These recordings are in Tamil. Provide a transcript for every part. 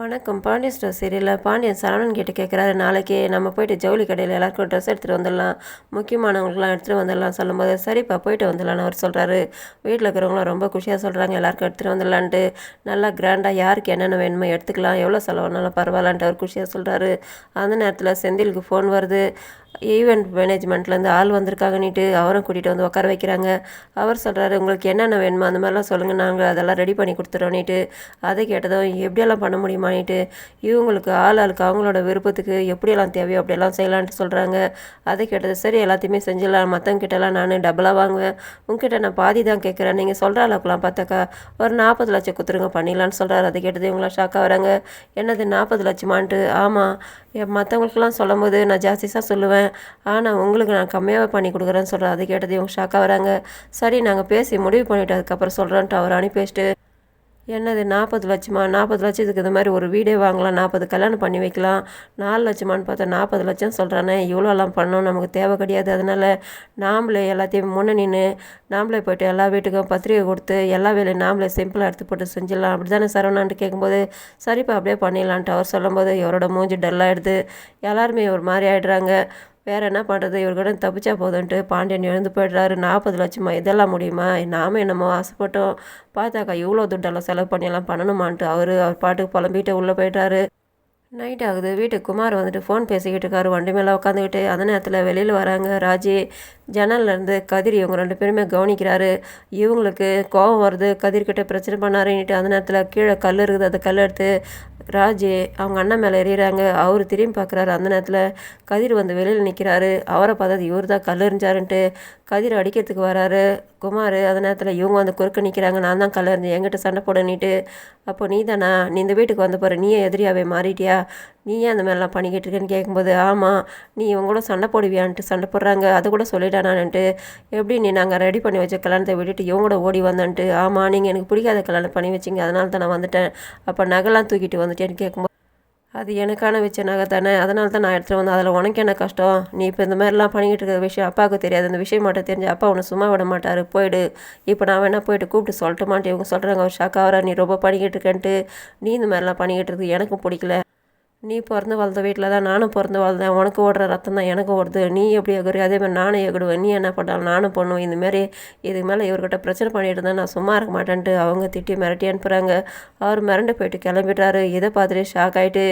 வணக்கம். பாண்டியன் ஸ்டோர் சீரியலில் பாண்டியன் சரவணன் கிட்ட கேட்குறாரு, நாளைக்கு நம்ம போயிட்டு ஜவுளி கடையில் எல்லாருக்கும் ட்ரெஸ் எடுத்துகிட்டு வந்துடலாம், முக்கியமானவங்களுக்குலாம் எடுத்துகிட்டு வந்துடலாம் சொல்லும்போது, சரிப்பா போயிட்டு வந்துடலான்னு அவர் சொல்கிறாரு. வீட்டில் இருக்கிறவங்களாம் ரொம்ப குஷியாக சொல்கிறாங்க, எல்லாருக்கும் எடுத்துகிட்டு வந்துடலான்ட்டு. நல்லா கிராண்டாக யாருக்கு என்னென்ன வேணுமோ எடுத்துக்கலாம், எவ்வளோ செலவானாலும் பரவாயில்லன்ட்டு அவர் குஷியாக சொல்கிறாரு. அந்த நேரத்தில் செந்திலுக்கு ஃபோன் வருது. ஈவெண்ட் மேனேஜ்மெண்ட்லேருந்து ஆள் வந்திருக்காங்கன்னுட்டு அவரும் கூட்டிகிட்டு வந்து உட்கார வைக்கிறாங்க. அவர் சொல்கிறாரு, உங்களுக்கு என்னென்ன வேணுமோ அந்த மாதிரிலாம் சொல்லுங்கள், நாங்கள் அதெல்லாம் ரெடி பண்ணி கொடுத்துறோன்னிட்டு. அதை கேட்டதும் எப்படியெல்லாம் பண்ண முடியுமான்னிட்டு இவங்களுக்கு ஆளுக்கு அவங்களோட விருப்பத்துக்கு எப்படியெல்லாம் தேவையோ அப்படியெல்லாம் செய்யலான்ட்டு சொல்கிறாங்க. அதை கேட்டது சரி எல்லாத்தையுமே செஞ்சிடலாம், மற்றவங்கிட்டலாம் நான் டபுளாக வாங்குவேன், உங்ககிட்ட நான் பாதி தான் கேட்குறேன், நீங்கள் சொல்கிற அளவுக்குலாம் பார்த்தாக்கா ஒரு 40 லட்சம் கொடுத்துருங்க பண்ணிடலான்னு சொல்கிறாரு. அதை கேட்டது இவங்களாம் ஷாக்காக வராங்க. என்னது 40 லட்சமான்ட்டு? ஆமாம், மற்றவங்களுக்கெல்லாம் சொல்லும் போது நான் ஜாஸ்தி தான் சொல்லுவேன், ஆனால் உங்களுக்கு நான் கம்மியாக பண்ணி கொடுக்குறேன்னு சொல்கிறேன். அதை கேட்டது இவங்க ஷாக்காக வராங்க. சரி நாங்கள் பேசி முடிவு பண்ணிவிட்டு அதுக்கப்புறம் சொல்கிறேன்ட்டு அவர் அனுப்பி வச்சுட்டு, என்னது 40 லட்சமா? 40 லட்சத்துக்கு இது மாதிரி ஒரு வீடே வாங்கலாம், 40 கல்யாணம் பண்ணி வைக்கலாம். 4 லட்சமானு பார்த்தா 40 லட்சம் சொல்கிறானே, இவ்வளோலாம் பண்ணணும் நமக்கு தேவை கிடையாது. அதனால் நாம்ளே எல்லாத்தையும் முன்னே நின்று நாம்ளே போய்ட்டு எல்லா வீட்டுக்கும் பத்திரிக்கை கொடுத்து எல்லா வேலையும் நாம்ளே சிம்பிளாக எடுத்து போட்டு செஞ்சிடலாம், அப்படி தானே சரவணான்ட்டு கேட்கும்போது, சரிப்பா அப்படியே பண்ணிடலான்ட்டு அவர் சொல்லும்போது இவரோட மூஞ்சி டல்லாகிடுது. எல்லாருமே ஒரு மாதிரி ஆகிடுறாங்க. வேறு என்ன பண்ணுறது, இவர்கிட்ட தப்பிச்சா போதுன்ட்டு பாண்டியன் எழுந்து போய்ட்றாரு. 40 லட்சமா? இதெல்லாம் முடியுமா? நாம என்னமோ ஆசைப்பட்டோம், பார்த்தாக்கா இவ்வளோ துட்டெல்லாம் செலவு பண்ணியெல்லாம் பண்ணணுமான்ட்டு அவர் பாட்டுக்கு புலம்பிட்டு உள்ளே போய்ட்றாரு. நைட் ஆகுது. வீட்டுக்கு குமார் வந்துட்டு ஃபோன் பேசிக்கிட்டு இருக்காரு வண்டி மேலே உட்காந்துக்கிட்டு. அந்த நேரத்தில் வெளியில் வராங்க ராஜி. ஜன்னல்லேருந்து கதிர் இவங்க 2 பேருமே கவனிக்கிறாரு. இவங்களுக்கு கோபம் வருது, கதிர்கிட்ட பிரச்சனை பண்ணாருன்னுட்டு. அந்த நேரத்தில் கீழே கல் இருக்குது, அந்த கல் எடுத்து ராஜி அவங்க அண்ணன் மேலே எறிகிறாங்க. அவர் திரும்பி பார்க்குறாரு. அந்த நேரத்தில் கதிர் வந்து வெளியில் நிற்கிறாரு. அவரை பார்த்தது இவர் தான் கல் எறிஞ்சாருன்ட்டு கதிர் அடிக்கிறதுக்கு வராரு குமார். அந்த நேரத்தில் இவங்க வந்து குறுக்க நிற்கிறாங்க. நான் தான் கல் எறிஞ்சேன், என்கிட்ட சண்டை போடணிட்டு. அப்போ நீ தானா, நீ இந்த வீட்டுக்கு வந்து பாரு, நீயே எதிரியாவே மாறிட்டியா, நீ ஏன் அந்த மாதிரிலாம் பண்ணிக்கிட்டு இருக்கேன்னு கேட்கும்போது, ஆமாம் நீ இவங்க கூட சண்டை போடுவியான்ட்டு சண்டை போடுறாங்க, அதை கூட சொல்லிட்டானான்ட்டு. எப்படி நீ நாங்கள் ரெடி பண்ணி வச்ச கல்யாணத்தை விட்டுட்டு இவங்க கூட ஓடி வந்தேன்ட்டு. ஆமாம் நீங்கள் எனக்கு பிடிக்காத கல்யாணம் பண்ணி வச்சிங்க, அதனால தான் நான் வந்துட்டேன், அப்போ நகைலாம் தூக்கிட்டு வந்துட்டேன்னு கேட்கும்போது, அது எனக்கான வச்ச நகை தானே, அதனால தான் நான் எடுத்துகிட்டு வந்தேன், அதில் உனக்கு என்ன கஷ்டம், நீ இப்போ இந்த மாதிரிலாம் பண்ணிக்கிட்டு இருக்கிற விஷயம் அப்பாவுக்கு தெரியாது, அந்த விஷயம் மட்டும் தெரிஞ்சு அப்பா உன்னை சும்மா விட மாட்டார், போயிடு, இப்போ நான் வேணா போயிட்டு கூப்பிட்டு சொல்லட்டுமான்ட்டு இவங்க சொல்கிறாங்க. அவர் ஷாக்காக நீ ரொம்ப பண்ணிக்கிட்டு இருக்கேன்ட்டு, நீ இந்த மாதிரிலாம் பண்ணிக்கிட்டு இருக்கு எனக்கும் பிடிக்கல, நீ பிறந்து வளர்ந்த வீட்டில் தான் நானும் பிறந்து வளர்ந்தேன், உனக்கு ஓடுற ரத்தம் தான் எனக்கு ஓடுது, நீ எப்படி எகுறி அதேமாதிரி நானும் எகிடுவேன், நீ என்ன பண்ணாலும் நானும் பண்ணுவேன், இந்தமாரி இதுக்கு மேலே இவர்கிட்ட பிரச்சனை பண்ணிட்டு இருந்தேன், நான் சும்மா இருக்க மாட்டேன்ட்டு அவங்க திட்டி மிரட்டி அனுப்புகிறாங்க. அவர் மிரண்டு போயிட்டு கிளம்பிடுறாரு. இதை பார்த்துட்டு ஷாக் ஆகிட்டு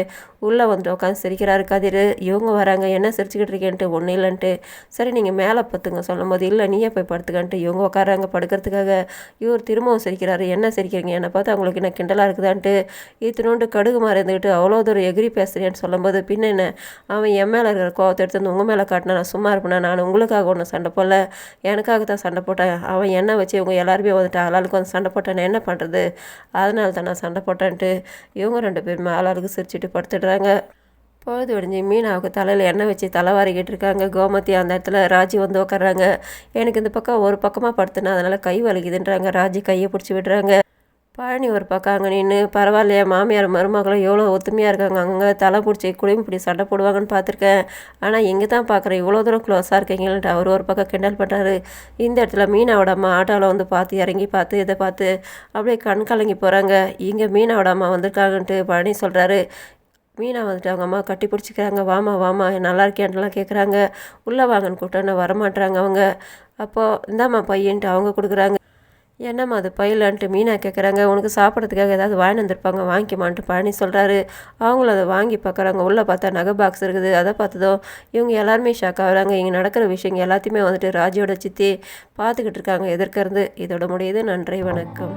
உள்ளே வந்துட்டு உட்காந்து சிரிக்கிறாரு கதிர். இவங்க வராங்க, என்ன சிரிச்சுக்கிட்டு இருக்கேன்ட்டு. ஒன்றும் இல்லைன்ட்டு. சரி நீங்கள் மேலே பத்துங்க சொல்லும்போது, இல்லை நீயே போய் படுத்துக்கன்ட்டு இவங்க உட்காராங்க படுக்கிறதுக்காக. இவர் திரும்பவும் சிரிக்கிறாரு. என்ன சிரிக்கிறீங்க, என்னை பார்த்து அவங்களுக்கு என்ன கிண்டலாக இருக்குதான்ட்டு. இத்தினோண்டு கடுகு மாதிரி இருந்துக்கிட்டு அவ்வளோ தூரம் எகிரி பேசுகிறேன்னு சொல்லும்போது, பின்ன என்ன, அவன் என் மேலே இருக்கிற கோவத்தை எடுத்து வந்து உங்கள் மேலே காட்டினா நான் சும்மா இருப்பேனா, நான் உங்களுக்காக ஒன்றும் சண்டை போடல, எனக்காக தான் சண்டை போட்டேன், அவன் என்ன வச்சு இவங்க எல்லாருமே வந்துட்டு ஆளாளுக்கு வந்து சண்டை போட்டேன், நான் என்ன பண்ணுறது, அதனால தான் நான் சண்டை போட்டேன்ட்டு இவங்க 2 பேருமே ஆளாளுக்கு சிரிச்சுட்டு படுத்துடுறாங்க. பொழுது விடிஞ்சு மீனாவுக்கு தலையில் எண்ணெய் வச்சு தலைவாரிக்கிட்டு இருக்காங்க கோமதி. அந்த இடத்துல ராஜி வந்து உட்காடுறாங்க. எனக்கு இந்த பக்கம் ஒரு பக்கமாக படுத்துனா அதனால் கை வலிக்குதுன்றாங்க. ராஜி கையை பிடிச்சி விடுறாங்க. பழனி ஒரு பக்கம் அங்கே நின்று, பரவாயில்லையா மாமியார் மருமகளும் எவ்வளோ ஒத்துமையாக இருக்காங்க, அங்கே தலை பிடிச்சி குடியும் இப்படி சண்டை போடுவாங்கன்னு பார்த்துருக்கேன், ஆனால் இங்கே தான் பார்க்குறேன் இவ்வளோ தூரம் க்ளோஸாக இருக்கீங்கன்ட்டு அவர் ஒரு பக்கம் கிண்டல் பண்ணுறாரு. இந்த இடத்துல மீனாவோட அம்மா ஆட்டோவில் வந்து பார்த்து இறங்கி பார்த்து இதை பார்த்து அப்படியே கண் கலங்கி போகிறாங்க. இங்கே மீனாவோட அம்மா வந்திருக்காங்கன்ட்டு பழனி சொல்கிறாரு. மீனா வந்துட்டு அவங்க அம்மா கட்டி பிடிச்சிக்கிறாங்க. வாமா வாமா நல்லா இருக்கேன்ட்டுலாம் கேட்குறாங்க. உள்ளே வாங்கன்னு கூப்பிட்டோன்னு வரமாட்டுறாங்க அவங்க. அப்போது இந்தாம்மா பையன்ட்டு அவங்க கொடுக்குறாங்க. என்னம்மா அது பையிலன்ட்டு மீனா கேட்குறாங்க. உனக்கு சாப்பிட்றதுக்காக ஏதாவது வாங்கி வந்திருப்பாங்க, வாங்கிக்கமான்ட்டு பழனி சொல்கிறாரு. அவங்களும் அதை வாங்கி பார்க்குறாங்க. உள்ளே பார்த்தா நகை பாக்ஸ் இருக்குது. அதை பார்த்ததும் இவங்க எல்லாருமே ஷாக் ஆகுறாங்க. இங்கே நடக்கிற விஷயங்கள் எல்லாத்தையுமே வந்துட்டு ராஜியோட சித்தி பார்த்துக்கிட்டு இருக்காங்க எதிர்க்கிறது. இதோட முடியுது. நன்றி, வணக்கம்.